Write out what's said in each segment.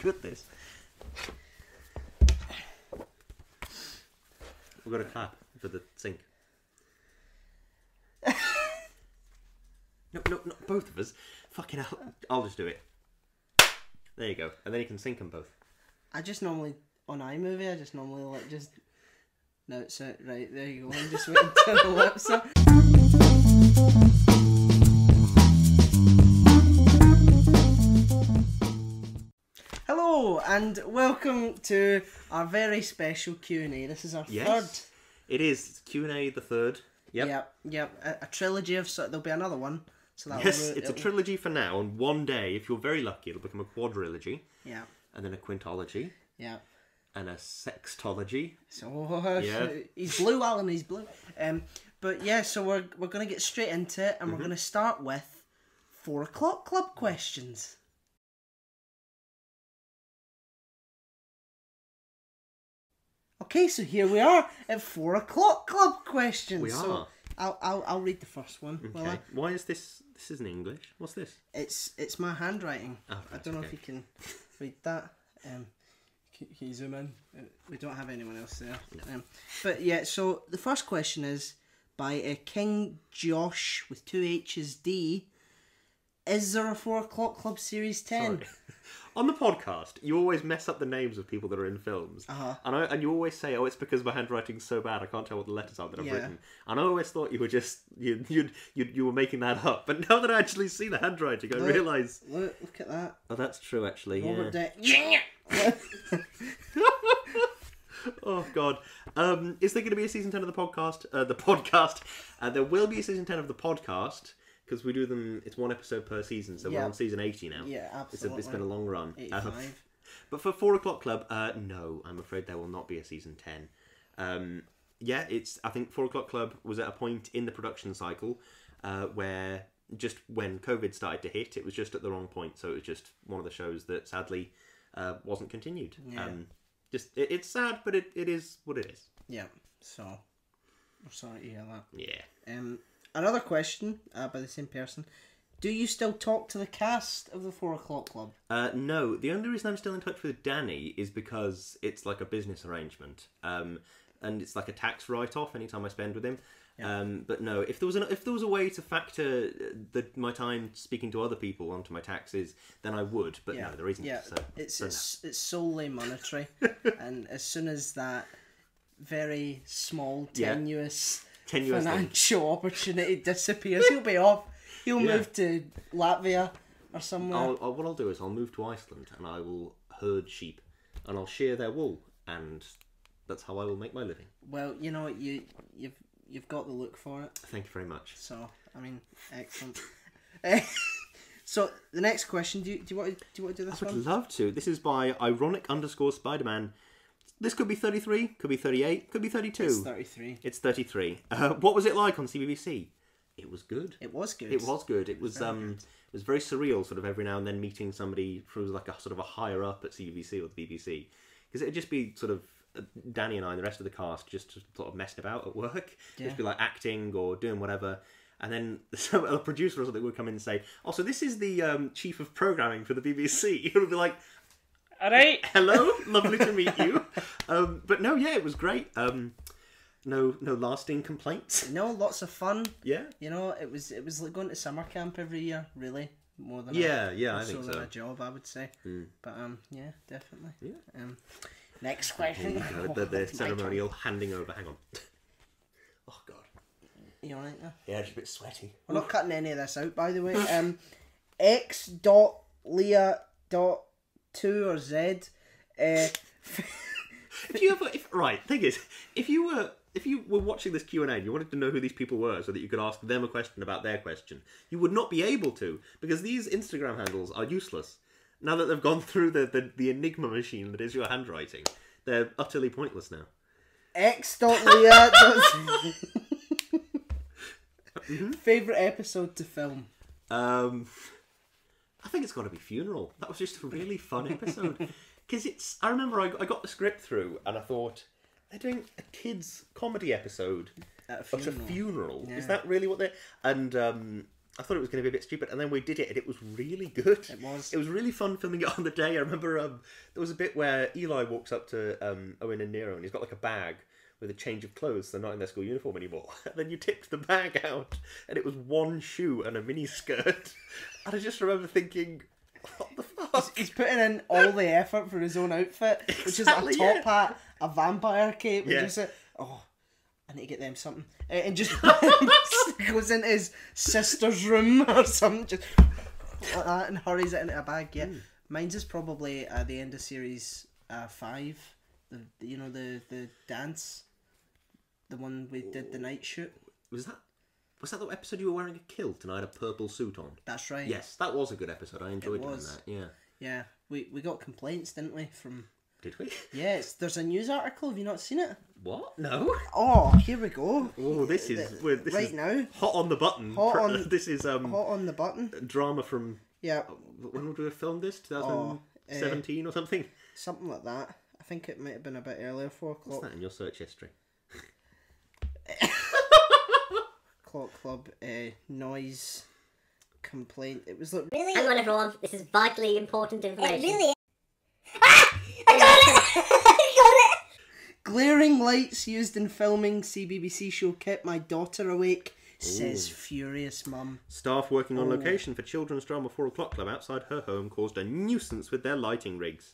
good, this. We've got a clap for the sink. No, both of us. Fucking hell. I'll just do it. There you go. And then you can sync them both. I just normally, on iMovie, like just... No, it's right, there you go. I'm just waiting till the lips are... Hello, and welcome to our very special Q&A. This is our third. It is. Q&A the third. Yep. A trilogy of... There'll be another one. So It's a trilogy for now, and one day, if you're very lucky, it'll become a quadrilogy. Yeah. And then a quintology. Yeah. And a sextology. So he's blue, Alan. He's blue. But yeah, so we're gonna get straight into it, and we're gonna start with 4 o'clock club questions. Okay, so here we are at 4 o'clock club questions. We are. So I'll read the first one. Okay. Why is this? This is in English. What's this? It's my handwriting. Oh, right, I don't know if you can read that. Can you zoom in? We don't have anyone else there. No. But yeah, so the first question is by King Josh with 2 H's D. Is there a 4 o'clock club series 10? Sorry. On the podcast, you always mess up the names of people that are in films, and you always say, "Oh, it's because my handwriting's so bad, I can't tell what the letters are that I've written." And I always thought you were just you were making that up. But now that I actually see the handwriting, I realise. Look at that. Oh, that's true, actually. Robert Yeah. Oh God! Is there going to be a season 10 of the podcast? There will be a season 10 of the podcast. Because we do them, it's one episode per season, so we're on season 80 now. Yeah, absolutely. It's been a long run. 85. But for 4 o'clock club, no, I'm afraid there will not be a season 10. I think 4 o'clock club was at a point in the production cycle where just when COVID started to hit, it was just at the wrong point. So it was just one of the shows that sadly wasn't continued. Yeah. It's sad, but it is what it is. Yeah, so we're sorry to hear that. Yeah. Another question by the same person. Do you still talk to the cast of the 4 o'clock club? No. The only reason I'm still in touch with Danny is because it's like a business arrangement. And it's like a tax write-off anytime I spend with him. Yeah. But no, if there was a way to factor my time speaking to other people onto my taxes, then I would. But no, there isn't. Yeah, so, it's solely monetary. And as soon as that very small, tenuous financial opportunity disappears, he'll be off. He'll move to Latvia or somewhere. What I'll do is I'll move to Iceland and I will herd sheep and I'll shear their wool, and that's how I will make my living. Well, you know, you've got the look for it. Thank you very much. So, I mean, excellent. So the next question, do you want to do this one? I would love to. This is by ironic_Spider-Man. This could be 33, could be 38, could be 32. It's 33. It's 33. What was it like on CBBC? It was good. It was good. It was good. It was very surreal, sort of every now and then meeting somebody who was like a sort of a higher up at CBBC or the BBC. Because it'd just be sort of Danny and I and the rest of the cast just sort of messing about at work. Yeah. Just be like acting or doing whatever. And then a producer or something would come in and say, "Oh, so this is the chief of programming for the BBC." It would be like, all right. Hello, lovely to meet you. But no, yeah, it was great. No lasting complaints. No, lots of fun. Yeah. You know, it was like going to summer camp every year, really, more than I think so. A job, I would say. But yeah, definitely. Yeah. Next question. The ceremonial handing over. Hang on. Oh God. You alright now? Yeah, just a bit sweaty. We're not cutting any of this out, by the way. X.Leah.2 or Z. If you were watching this Q&A and you wanted to know who these people were so that you could ask them a question about their question, you would not be able to, because these Instagram handles are useless. Now that they've gone through the enigma machine that is your handwriting, they're utterly pointless now. X.Leah. Favourite episode to film? I think it's got to be Funeral. That was just a really fun episode. Because I remember I got the script through and I thought, they're doing a kids' comedy episode at a funeral. At a funeral. Yeah. Is that really what they're... And I thought it was going to be a bit stupid, and then we did it, and it was really good. It was. It was really fun filming it on the day. I remember there was a bit where Eli walks up to Owen and Nero, and he's got like a bag with a change of clothes. They're not in their school uniform anymore. And then you tipped the bag out, and it was one shoe and a mini skirt. And I just remember thinking, what the fuck? He's putting in all the effort for his own outfit, which Exactly, is a top hat, a vampire cape, and just I need to get them something, and just goes into his sister's room or something, just like that, and hurries it into a bag. Yeah, mine's is probably the end of series 5. The dance, the one we did the night shoot. Was that the episode you were wearing a kilt and I had a purple suit on? That's right. Yes, that was a good episode. I enjoyed doing that. Yeah. Yeah, we got complaints, didn't we? From Did we? yeah, there's a news article. Have you not seen it? What? No. Oh, here we go. Oh, this is now. hot on the button. This is hot on the button. drama from. Yeah. When would we have filmed this? 2017 or something? Something like that. I think it might have been a bit earlier. 4 o'clock. What's that in your search history? Clock Club noise complaint. It was like Really? Hang on, everyone. This is vitally important information. It really is. I got it! I got it! glaring lights used in filming CBBC show kept my daughter awake. Says furious mum. Staff working on location for children's drama 4 o'clock club outside her home caused a nuisance with their lighting rigs.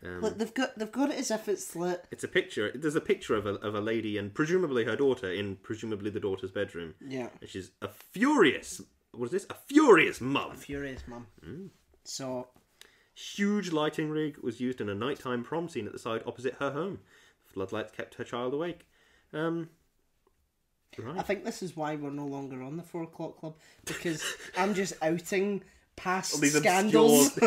Look, they've got it as if it's lit. It's a picture. There's a picture of a lady and presumably her daughter in presumably the daughter's bedroom. Yeah. And she's a furious. What is this? A furious mum. Furious mum. So Huge lighting rig was used in a nighttime prom scene at the side opposite her home. Floodlights kept her child awake. Right. I think this is why we're no longer on the 4 o'clock club, because I'm just outing past These scandals.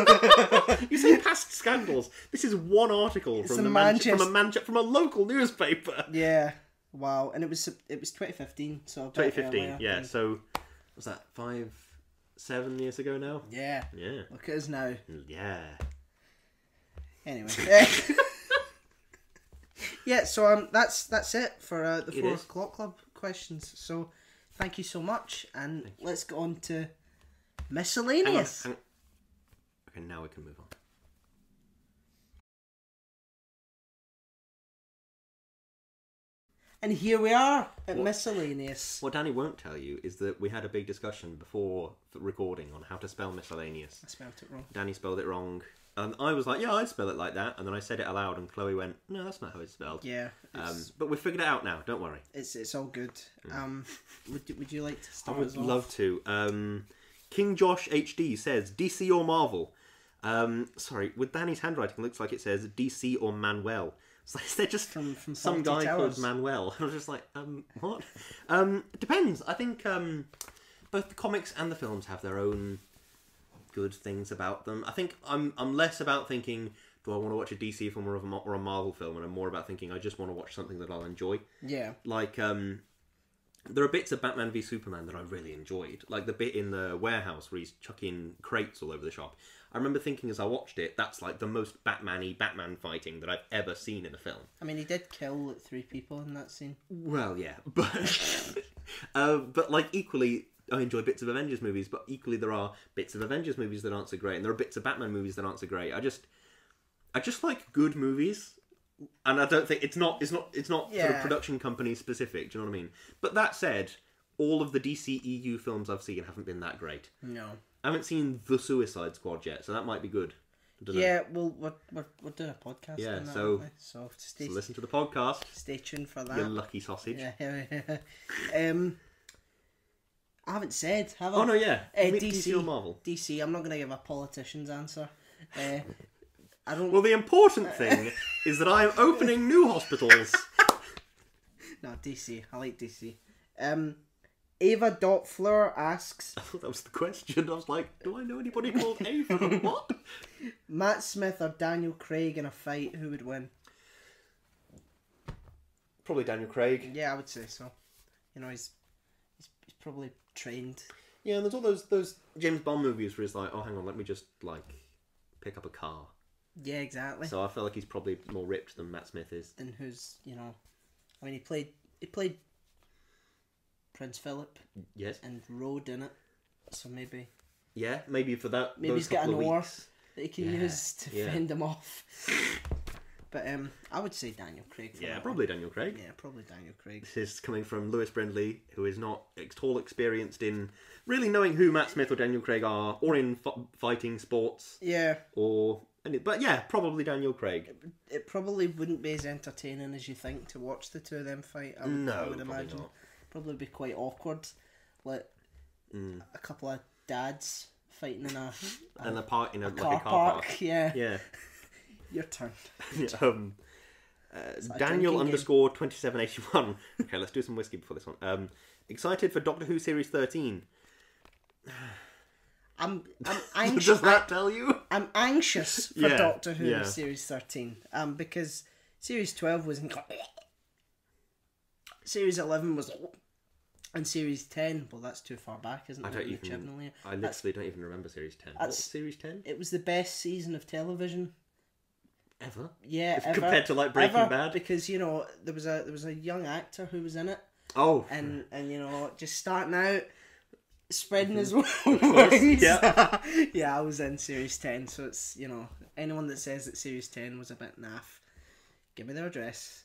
You say past scandals. This is one article from from a local newspaper. Yeah. Wow. And it was 2015, so a bit 2015. earlier, Yeah. So was that 7 years ago now? Yeah. Yeah. Look at us now. Yeah. Anyway. Yeah, so that's it for the 4 o'clock club questions. So thank you so much, and let's get on to Miscellaneous. Hang on. Okay, now we can move on. And here we are at Miscellaneous. What Danny won't tell you is that we had a big discussion before the recording on how to spell miscellaneous. I spelled it wrong. Danny spelled it wrong. And I was like, yeah, I'd spell it like that. And then I said it aloud, and Chloe went, no, that's not how it's spelled. Yeah. But we figured it out now, don't worry. It's all good. Would you like to I start would us off? love to. King Josh HD says, DC or Marvel? Sorry, with Danny's handwriting, it looks like it says DC or Manuel. So is there just from some Fawlty guy Towers. called Manuel? I was just like, what? It depends. I think both the comics and the films have their own good things about them. I think I'm less about thinking, do I want to watch a DC film or a Marvel film, and I'm more about thinking I just want to watch something that I'll enjoy. Yeah. Like there are bits of Batman v Superman that I really enjoyed, like the bit in the warehouse where he's chucking crates all over the shop. I remember thinking as I watched it, that's like the most Batman-y Batman fighting that I've ever seen in a film. I mean, he did kill like 3 people in that scene. Well, yeah, but like equally, I enjoy bits of Avengers movies, but equally there are bits of Avengers movies that aren't so great, and there are bits of Batman movies that aren't so great. I just like good movies, and I don't think it's not sort of production company specific. Do you know what I mean? But that said, all of the DC EU films I've seen haven't been that great. No. I haven't seen The Suicide Squad yet, so that might be good. I don't know. Yeah, well, we're doing a podcast. Yeah, on that, so- aren't we? So listen to the podcast. stay tuned for You that. lucky sausage. Yeah. I haven't said, have I? Oh no, yeah. DC or Marvel? DC. I'm not going to give a politician's answer. I don't. Well, the important thing is that I'm opening new hospitals. No, DC. I like DC. Ava.Fleur asks, I thought that was the question. I was like, do I know anybody called Ava? What? Matt Smith or Daniel Craig in a fight, who would win? Probably Daniel Craig. Yeah, I would say so. You know, he's probably trained. Yeah, and there's all those James Bond movies where he's like, oh, hang on, let me just like pick up a car. Yeah, exactly. So I feel like he's probably more ripped than Matt Smith is. And who's, you know, I mean, he played Prince Philip Yes. and rode in it. So maybe Yeah, maybe for that. maybe those he's got an couple of oar weeks. that he can use to fend him off. But I would say Daniel Craig. For Yeah, that probably Daniel Craig. one. Yeah, probably Daniel Craig. This is coming from Lewis Brindley, who is not at all experienced in really knowing who Matt Smith or Daniel Craig are, or in fighting sports, Yeah, but yeah, probably Daniel Craig. it probably wouldn't be as entertaining as you think to watch the two of them fight. I would Probably imagine. not. Probably be quite awkward. Like a couple of dads fighting in a And a park in a car car park. park. Yeah. Yeah. Your turn. Daniel drinking _2781. Okay, let's do some whiskey before this one. Excited for Doctor Who Series 13. I'm anxious. Does that tell you? I'm anxious for Yeah, Doctor Who yeah. Series 13. Because Series 12 was Series 11 was, and Series 10. Well, that's too far back, isn't it? I literally don't even remember Series 10. What's Series 10? It was the best season of television. Ever? Yeah, ever, compared to like Breaking ever, Bad. Because there was a young actor who was in it, Oh, and just starting out, spreading his wings. yeah. Yeah, I was in Series 10, so it's anyone that says that Series 10 was a bit naff, give me their address,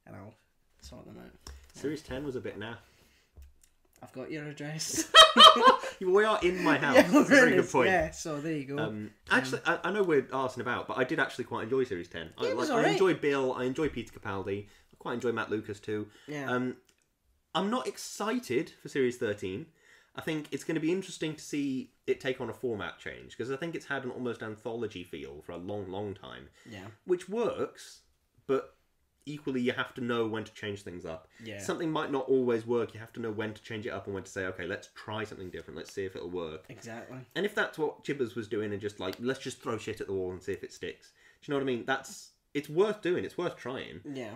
and I'll sort them out. Series 10 was a bit naff. I've got your address. We are in my house. Yeah, That's a very good point. Yeah, so there you go. Actually, I know we're arsing about, but I did actually quite enjoy Series 10. Yeah, it was I alright. enjoy Bill, I enjoy Peter Capaldi, I quite enjoy Matt Lucas too. Yeah. I'm not excited for Series 13. I think it's going to be interesting to see it take on a format change, because I think it's had an almost anthology feel for a long, long time. Yeah. Which works, but equally you have to know when to change things up. Yeah. Something might not always work. You have to know when to change it up and when to say, okay, let's try something different. Let's see if it'll work. Exactly. And if that's what Chibbers was doing and just like, let's just throw shit at the wall and see if it sticks. Do you know what I mean? It's worth doing. It's worth trying. Yeah.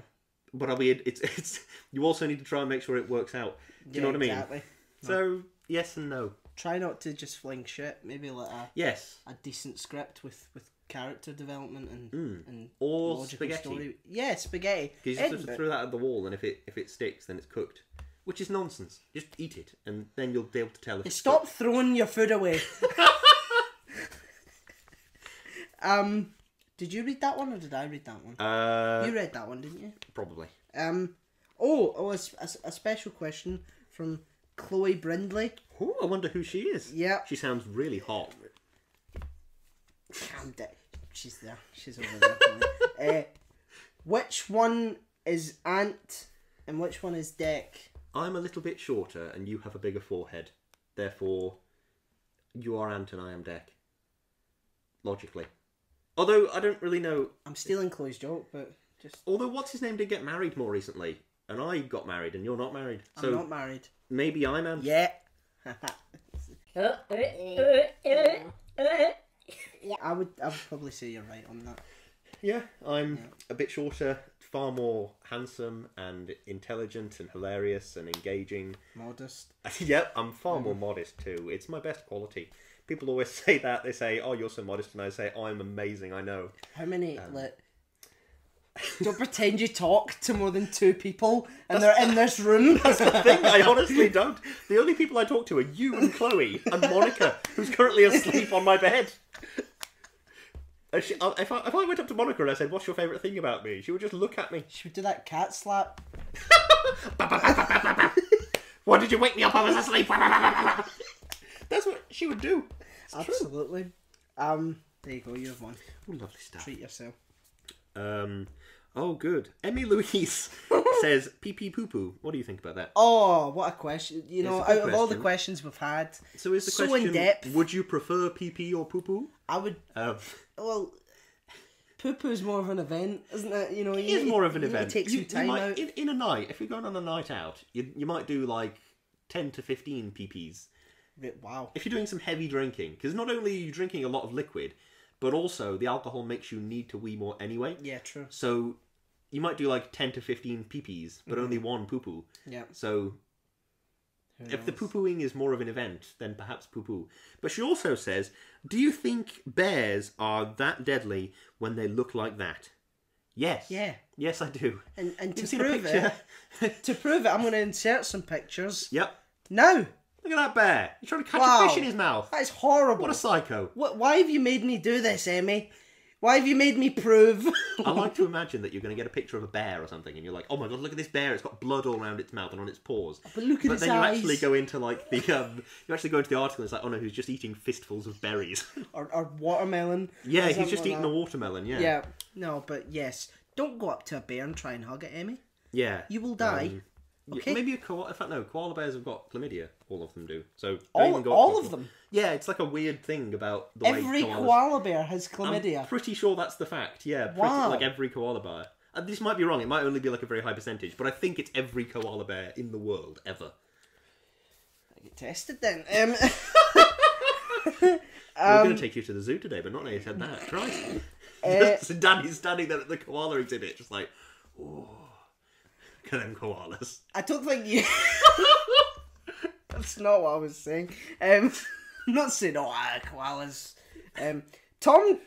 But it's you also need to try and make sure it works out. Do you know what I mean? Exactly. So, yes and no. Try not to just fling shit. Maybe like Yes. a decent script with character development and Or logical spaghetti. story. Yeah, spaghetti. Because you just have to throw that at the wall, and if it sticks, then it's cooked. Which is nonsense. Just eat it, and then you'll be able to tell if it's Stop cooked. throwing your food away. Did you read that one or did I read that one? You read that one, didn't you? Probably. A special question from Chloe Brindley. Ooh, I wonder who she is. Yeah. She sounds really hot. She's there. She's over there. Which one is Ant and which one is Deck? I'm a little bit shorter, and you have a bigger forehead. Therefore, you are Ant and I am Deck. Logically. Although, I don't really know... I'm stealing Chloe's joke, but just... Although, what's his name did get married more recently. And I got married, and you're not married. So I'm not married. maybe I'm Ant. Yeah. I would probably say you're right on that. Yeah, I'm a bit shorter, far more handsome and intelligent and hilarious and engaging. Modest. Yep, I'm far more modest too. It's my best quality. People always say that. They say, oh, you're so modest. And I say, oh, I'm amazing, I know. How many, don't pretend you talk to more than two people and they're in this room. That's the thing, I honestly don't. The only people I talk to are you and Chloe and Monica, who's currently asleep on my bed. If I went up to Monica and I said, what's your favourite thing about me? She would just look at me. She would do that cat slap. Why did you wake me up? I was asleep. That's what she would do. It's Absolutely. There you go, you have one. true. Ooh, lovely stuff. Treat yourself. Oh, good. Emmy Louise says, pee pee poo poo. What do you think about that? Oh, what a question. You know, It's a good out of all the question. questions we've had, So is the so question, in depth. would you prefer pee pee or poo poo? I would, well, poo-poo's more of an event, isn't it? You know, It is more of an you need event. to take some time might, out. in a night, if you're going on a night out, you might do like 10 to 15 pee-pees. Wow. If you're doing some heavy drinking, because not only are you drinking a lot of liquid, but also the alcohol makes you need to wee more anyway. Yeah, true. So you might do like 10 to 15 pee-pees, but only one poo-poo. Yeah. So if the poo-pooing is more of an event, then perhaps poo-poo. But she also says, do you think bears are that deadly when they look like that? Yes. Yeah. Yes, I do. And You to seen a prove picture? it, I'm going to insert some pictures. Yep. Now. Look at that bear. He's trying to catch Wow. a fish in his mouth. That is horrible. What a psycho. Why have you made me do this, Emmy? Why have you made me prove? I like to imagine that you're going to get a picture of a bear or something, and you're like, oh my god, look at this bear. It's got blood all around its mouth and on its paws. But look at But his then eyes. you actually go into like the you actually go into the article and it's like, oh no, he's just eating fistfuls of berries. Or watermelon. Yeah, or he's something just like eating that. a watermelon. Yeah. Yeah. No, but yes. Don't go up to a bear and try and hug it, Emmy. Yeah. You will die. Okay. Maybe a koala. In fact, no. Koala bears have got chlamydia. All of them do. So don't All even go up to a of them? Yeah, it's like a weird thing about the way Every koalas... koala bear has chlamydia. I'm pretty sure that's the fact. Yeah, Wow. like every koala bear. This might be wrong. It might only be like a very high percentage, but I think it's every koala bear in the world ever. I get tested then. We're going to take you to the zoo today, but not now you said that. Right? So Danny's standing there at the koala exhibit, just like, oh, look at them koalas. I don't think you... That's not what I was saying. I'm not saying, koalas. Tom...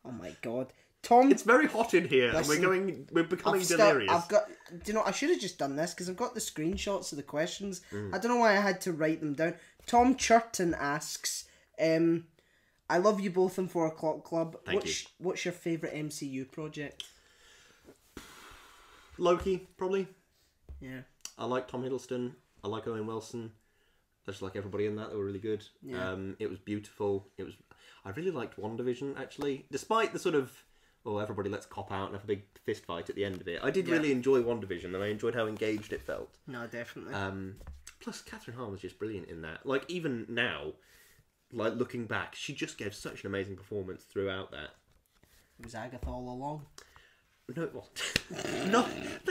Oh my god. Tom... It's very hot in here, Listen, and we're becoming delirious. Do you know, I should have just done this, because I've got the screenshots of the questions. Mm. I don't know why I had to write them down. Tom Churton asks, I love you both in 4 O'Clock Club. Thank you. What's your favourite MCU project? Loki, probably. Yeah. I like Tom Hiddleston. I like Owen Wilson. I just like everybody in that. They were really good. Yeah. It was beautiful. I really liked WandaVision, actually. Despite the sort of, everybody let's cop out and have a big fist fight at the end of it. I did really enjoy WandaVision, and I enjoyed how engaged it felt. No, definitely. Plus, Catherine Hahn was just brilliant in that. Like, even now, like, looking back, she just gave such an amazing performance throughout that. It was Agatha all along. No, it wasn't. No,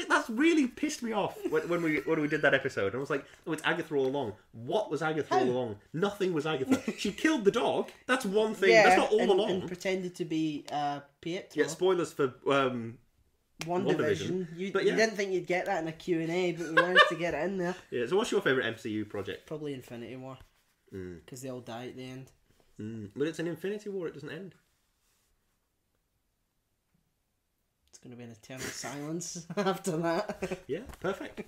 that's really pissed me off when we did that episode. I was like, oh, it's Agatha all along. What was Agatha all along? Nothing was Agatha. She killed the dog. That's one thing. Yeah, That's not all along. And pretended to be Pietro. Yeah, spoilers for WandaVision. You didn't think you'd get that in a Q&A, but we managed to get it in there. Yeah, so what's your favourite MCU project? Probably Infinity War. Because they all die at the end. But it's an Infinity War, it doesn't end. It's going to be an eternal silence after that. Yeah, perfect.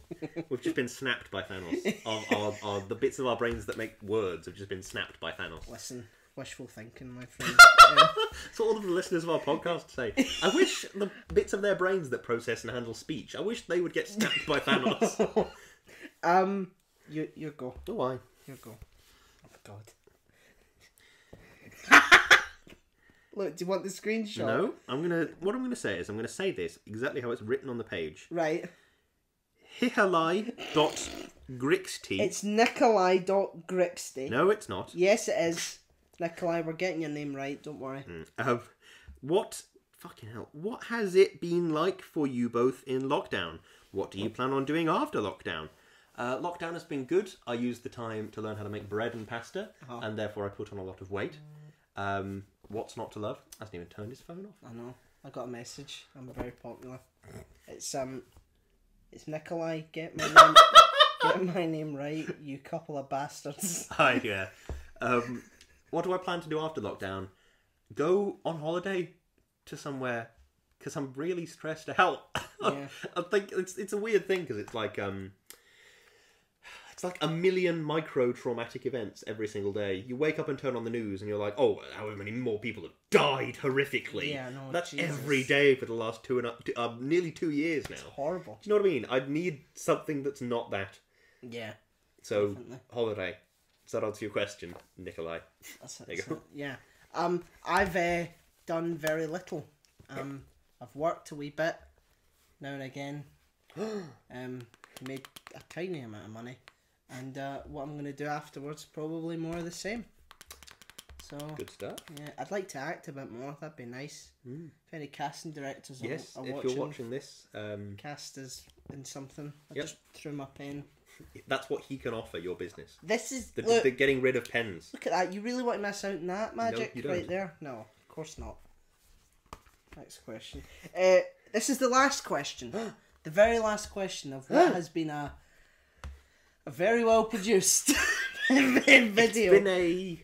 We've just been snapped by Thanos. The bits of our brains that make words have just been snapped by Thanos. Listen, wishful thinking, my friend. That's what all of the listeners of our podcast say. I wish the bits of their brains that process and handle speech, I wish they would get snapped by Thanos. Your go. Oh, why? Your go. Oh my god. Look, do you want the screenshot? No, what I'm gonna say is I'm gonna say this exactly how it's written on the page. Right. Hihalai.grixty. It's Nikolai.grixty. No, it's not. Yes, it is. Nikolai, we're getting your name right, don't worry. What has it been like for you both in lockdown? What do you plan on doing after lockdown? Lockdown has been good. I used the time to learn how to make bread and pasta, and therefore I put on a lot of weight. What's not to love? Hasn't even turned his phone off. I know. I got a message. I'm very popular. It's Nikolai. Get my name right, you couple of bastards. Hi, yeah. What do I plan to do after lockdown? Go on holiday to somewhere, because I'm really stressed out. Yeah. I think it's a weird thing, because it's like a million micro traumatic events every single day. You wake up and turn on the news and you're like, oh, however many more people have died horrifically. Yeah, no, that's Jesus. every day for the last nearly 2 years now. It's horrible. Do you know what I mean? I need something that's not that. Yeah. So, definitely. holiday. Does that answer your question, Nikolai? There you go. Yeah. I've done very little. I've worked a wee bit now and again. Made a tiny amount of money. And what I'm going to do afterwards, probably more of the same. So good stuff. Yeah, I'd like to act a bit more. That'd be nice. If any casting directors yes, are if watching, you're watching this, cast us in something. I Yep. just threw my pen. That's what he can offer your business. This is The getting rid of pens. Look at that. You really want to miss out on that magic you don't. right there? No, of course not. Next question. This is the last question. The very last question of what has been a very well produced video. It's been a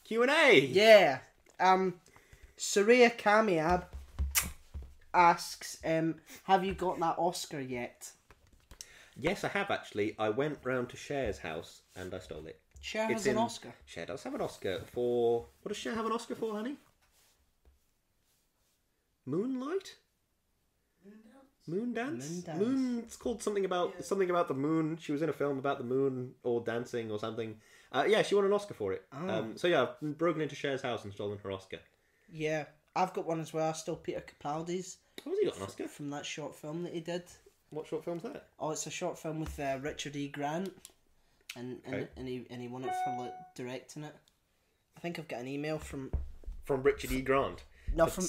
Q&A. Yeah. Surya Kamiab asks, have you got that Oscar yet? Yes, I have actually. I went round to Cher's house and I stole it. Cher It's has an in- Oscar. Cher does have an Oscar for... What does Cher have an Oscar for, honey? Moonlight? Moon dance? It's called something about the moon. She was in a film about the moon or dancing or something. Yeah, she won an Oscar for it. So yeah, I've broken into Cher's house and stolen her Oscar. Yeah, I've got one as well. I stole Peter Capaldi's. Oh, has he got an Oscar? From that short film that he did. What short film's that? Oh, it's a short film with Richard E. Grant, and he won it for like directing it. I think I've got an email from Richard E. Grant. No, from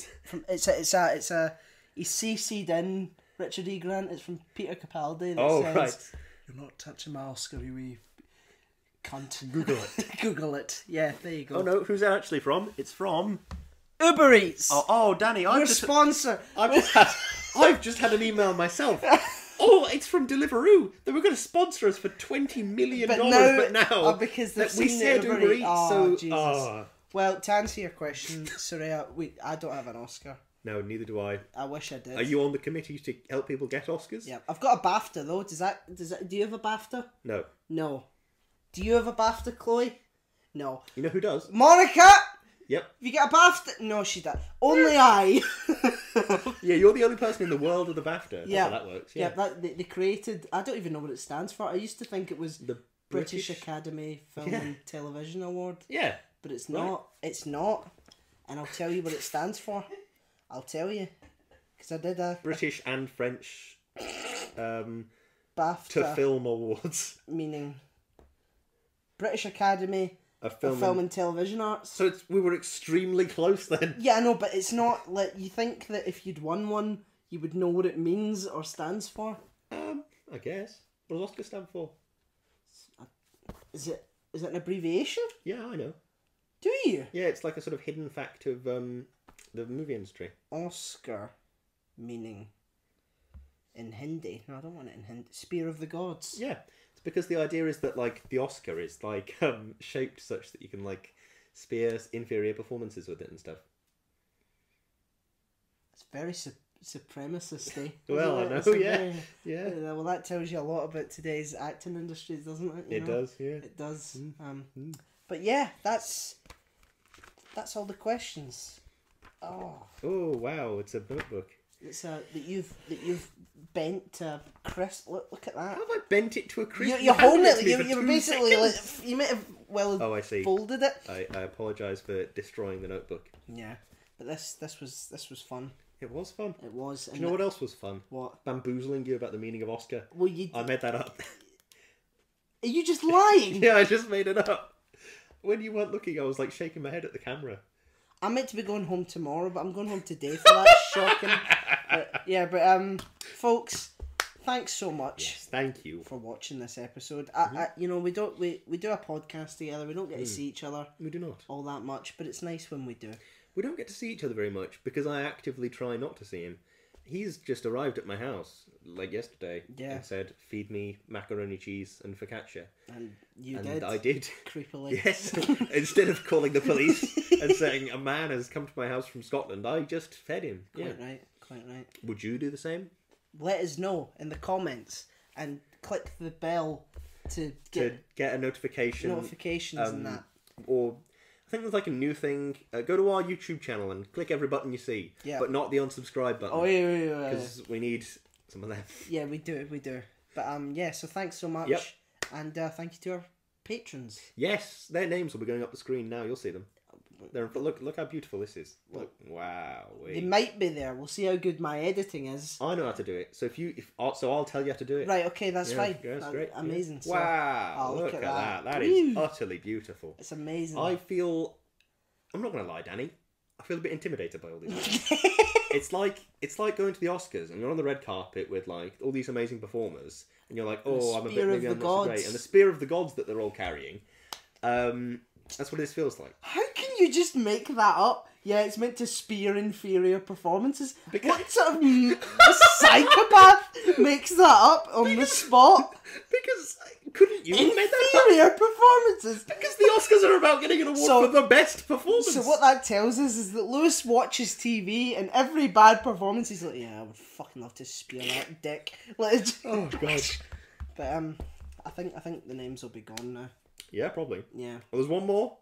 it's a he's CC'd in Richard E. Grant. It's from Peter Capaldi. That says, right. You're not touching my Oscar, you wee cunt. Google it. Google it. Yeah, there you go. Oh no, who's that actually from? It's from Uber Eats. Oh, Danny, Your sponsor. I've just had an email myself. Oh, it's from Deliveroo. They were going to sponsor us for $20 million, but now because we said Uber Eats, so Jesus. Well, to answer your question, Soraya, I don't have an Oscar. No, neither do I. I wish I did. Are you on the committee to help people get Oscars? Yeah, I've got a BAFTA though. Do you have a BAFTA? No. No. Do you have a BAFTA, Chloe? No. You know who does? Monica. Yep. Have you got a BAFTA? No, she does. Only I. Yeah, you're the only person in the world with a BAFTA. That's how that works. Yeah. They created... I don't even know what it stands for. I used to think it was the British Academy Film and Television Award. Yeah. But it's not. Right. It's not. And I'll tell you what it stands for. I'll tell you. Because I did a... British and French BAFTA. To Film Awards. Meaning... British Academy... Of film and television arts. So we were extremely close then. Yeah, I know, but it's not like you think that if you'd won one, you would know what it means or stands for. I guess. What does Oscar stand for? Is it an abbreviation? Yeah, I know. Do you? Yeah, it's like a sort of hidden fact of the movie industry. Oscar, meaning in Hindi. No, I don't want it in Hindi. Spear of the Gods. Yeah. Because the idea is that, like, the Oscar is, like, shaped such that you can, like, spear inferior performances with it and stuff. It's very supremacist, eh? Well, I know, yeah. Well, that tells you a lot about today's acting industries, doesn't it? It does, yeah. It does. But yeah, that's all the questions. Oh, wow, it's a notebook. It's that you've bent to a crisp. Look at that. How have I bent it to a crisp? You're holding it. You were basically like, you might have I see. folded it. I apologise for destroying the notebook. Yeah, but this was fun. It was fun. It was. Do you know what else was fun? What? Bamboozling you about the meaning of Oscar. Well, I made that up. Are you just lying? Yeah, I just made it up. When you weren't looking, I was like shaking my head at the camera. I'm meant to be going home tomorrow, but I'm going home today for that. Shocking. But folks, thanks so much. Yes, thank you for watching this episode. We do a podcast together. We don't get to see each other. We do not all that much, but it's nice when we do. We don't get to see each other very much because I actively try not to see him. He's just arrived at my house like yesterday and said, "Feed me macaroni cheese and focaccia." And you did. I did. Creepily. Yes. Instead of calling the police and saying a man has come to my house from Scotland, I just fed him. Quite right. Would you do the same? Let us know in the comments and click the bell to get a notification. Notifications and that. Or I think there's like a new thing. Go to our YouTube channel and click every button you see. Yeah. But not the unsubscribe button. Oh yeah. Because we need some of them. Yeah, we do. But so thanks so much. Yep. And thank you to our patrons. Yes, their names will be going up the screen now. You'll see them. Look how beautiful this is. Look, wow. They might be there. We'll see how good my editing is. I know how to do it. So I'll tell you how to do it. Right. Okay. That's fine. Yeah, that's great. Amazing. Yeah. Wow. Look at that. That is utterly beautiful. It's amazing. I'm not going to lie, Danny. I feel a bit intimidated by all these. It's like going to the Oscars and you're on the red carpet with like all these amazing performers, and you're like, oh, I'm not so great. And the spear of the gods that they're all carrying. That's what this feels like. How can you just make that up? Yeah, it's meant to spear inferior performances. What sort of psychopath makes that up on the spot? Because couldn't you have made that Inferior performances. Because the Oscars are about getting an award for the best performance. So what that tells us is that Lewis watches TV and every bad performance he's like, yeah, I would fucking love to spear that dick. Like, oh god. But I think the names will be gone now. Yeah, probably. Yeah. Well, there's one more.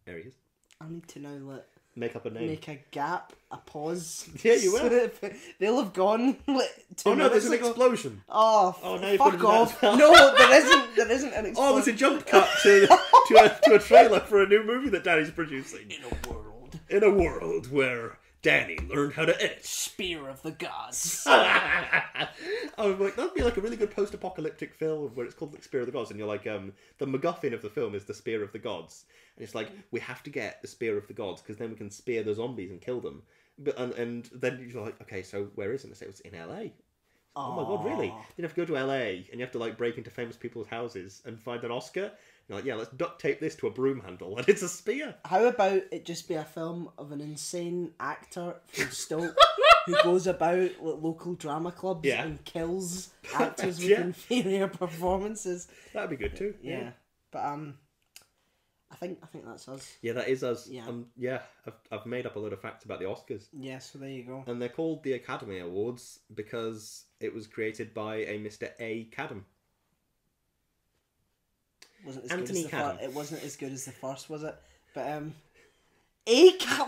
There he is. I need to now make up a name. Make a gap, a pause. Yeah, you will. They'll have gone. Oh no, there's an explosion. Oh, now you've fuck got off! No, there isn't an explosion. Oh, there's a jump cut to a trailer for a new movie that Danny's producing. In a world where Danny learned how to edit. Spear of the Gods. I was like, that'd be like a really good post-apocalyptic film where it's called like Spear of the Gods, and you're like, the MacGuffin of the film is the Spear of the Gods, and it's like we have to get the Spear of the Gods because then we can spear the zombies and kill them. But and then you're like, okay, so where is it? And I say it's in LA. Oh my god, really? You have to go to LA and you have to like break into famous people's houses and find an Oscar. You're like, yeah, let's duct tape this to a broom handle, and it's a spear. How about it just be a film of an insane actor from Stoke who goes about local drama clubs and kills actors with inferior performances? That'd be good too. Yeah. But I think that's us. Yeah, that is us. Yeah. I've made up a load of facts about the Oscars. Yeah, so there you go. And they're called the Academy Awards because it was created by a Mr. A. Cadam. It wasn't as good as the first, was it? But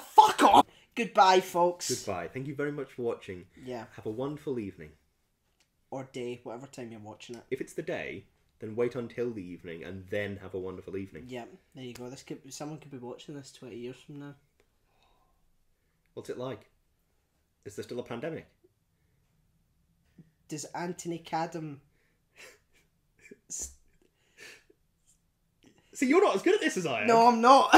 fuck off. Goodbye, folks. Goodbye. Thank you very much for watching. Yeah. Have a wonderful evening. Or day, whatever time you're watching it. If it's the day, then wait until the evening and then have a wonderful evening. Yeah, there you go. Someone could be watching this 20 years from now. What's it like? Is there still a pandemic? Does Anthony Cadam... See, you're not as good at this as I am. No, I'm not.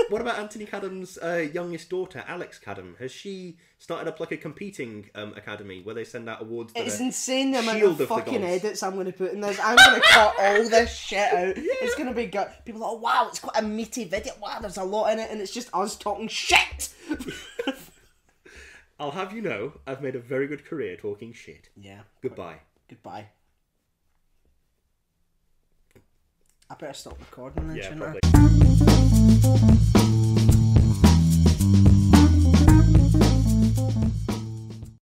What about Anthony Cadam's youngest daughter, Alex Cadam? Has she started up like a competing academy where they send out awards? It's insane the amount of fucking edits I'm going to put in this. I'm going to cut all this shit out. Yeah. It's going to be good. People are like, oh, wow, it's quite a meaty video. Wow, there's a lot in it, and it's just us talking shit. I'll have you know, I've made a very good career talking shit. Yeah. Goodbye. Goodbye. I better stop recording then, shouldn't probably. I?